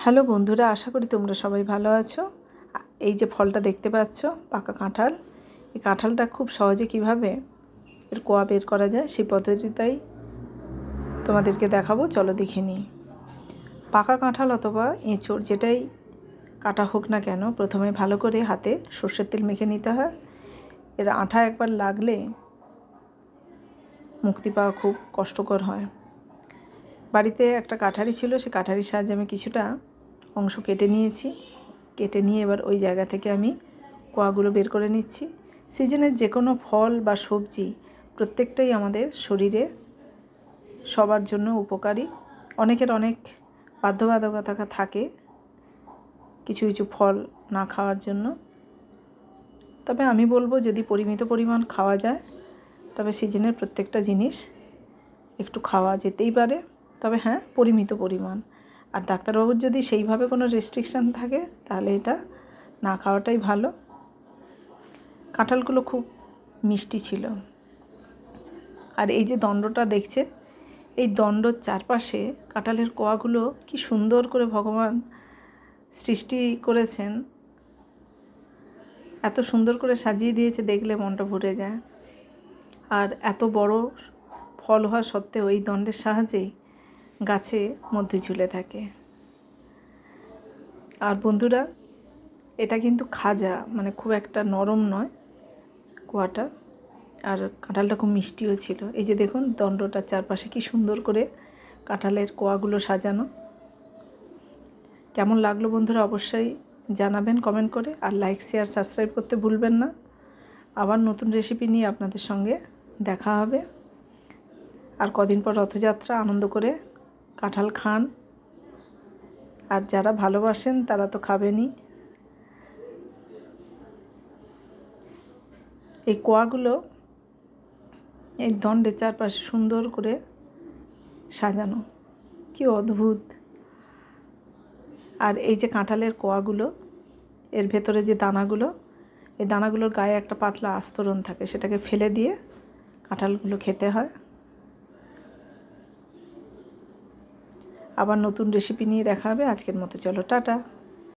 Hello বন্ধুরা, আশা করি তোমরা সবাই ভালো আছো। এই যে ফলটা দেখতে পাচ্ছ, পাকা কাঁঠাল। এই কাঁঠালটা খুব সহজে কিভাবে এর কোয়া বের করা যায় সেই পদ্ধতিটাই তোমাদেরকে দেখাবো। চলো দেখে নিই। পাকা কাঁঠাল অথবা এঁচোড় যেটাই কাটা হোক না কেন, প্রথমে ভালো করে হাতে সর্ষের তেল মেখে নিতে হয়। এর আঠা একবার লাগলে মুক্তি পাওয়া খুব কষ্টকর হয়। বাড়িতে একটা কাঠারি ছিল, সেই কাঠারির সাহায্যে আমি কিছুটা অংশ কেটে নিয়েছি। কেটে নিয়ে এবার ওই জায়গা থেকে আমি কোয়াগুলো বের করে নিচ্ছি। সিজনের যে কোনো ফল বা সবজি প্রত্যেকটাই আমাদের শরীরে সবার জন্য উপকারী। অনেকের অনেক বাধ্যবাধকতা থাকে কিছু কিছু ফল না খাওয়ার জন্য, তবে আমি বলবো যদি পরিমিত পরিমাণ খাওয়া যায় তবে সিজনের প্রত্যেকটা জিনিস একটু খাওয়া যেতেই পারে, তবে হ্যাঁ পরিমিত পরিমাণ। আর ডাক্তারবাবুর যদি সেইভাবে কোনো রেস্ট্রিকশান থাকে তাহলে এটা না খাওয়াটাই ভালো। কাঁঠালগুলো খুব মিষ্টি ছিল। আর এই যে দণ্ডটা দেখছেন, এই দণ্ডর চারপাশে কাঁঠালের কোয়াগুলো কি সুন্দর করে ভগবান সৃষ্টি করেছেন, এত সুন্দর করে সাজিয়ে দিয়েছে, দেখলে মনটা ভরে যায়। আর এত বড় ফল হওয়া সত্ত্বেও এই দণ্ডের সাহায্যেই গাছে মধ্যে ঝুলে থাকে। আর বন্ধুরা, এটা কিন্তু খাজা, মানে খুব একটা নরম নয় কোয়াটা। আর কাঁঠালটা খুব মিষ্টিও ছিল। এই যে দেখুন দণ্ডটার চারপাশে কি সুন্দর করে কাঁঠালের কোয়াগুলো সাজানো। কেমন লাগলো বন্ধুরা অবশ্যই জানাবেন কমেন্ট করে। আর লাইক শেয়ার সাবস্ক্রাইব করতে ভুলবেন না। আবার নতুন রেসিপি নিয়ে আপনাদের সঙ্গে দেখা হবে। আর কদিন পর রথযাত্রা, আনন্দ করে কাঁঠাল খান। আর যারা ভালোবাসেন তারা তো খাবেনই। এই কোয়াগুলো এই দণ্ডের চারপাশে সুন্দর করে সাজানো, কি অদ্ভুত। আর এই যে কাঁঠালের কোয়াগুলো, এর ভেতরে যে দানাগুলো, এই দানাগুলোর গায়ে একটা পাতলা আস্তরণ থাকে, সেটাকে ফেলে দিয়ে কাঁঠালগুলো খেতে হয়। আবার নতুন রেসিপি নিয়ে দেখা হবে। আজকের মতো চলো টাটা।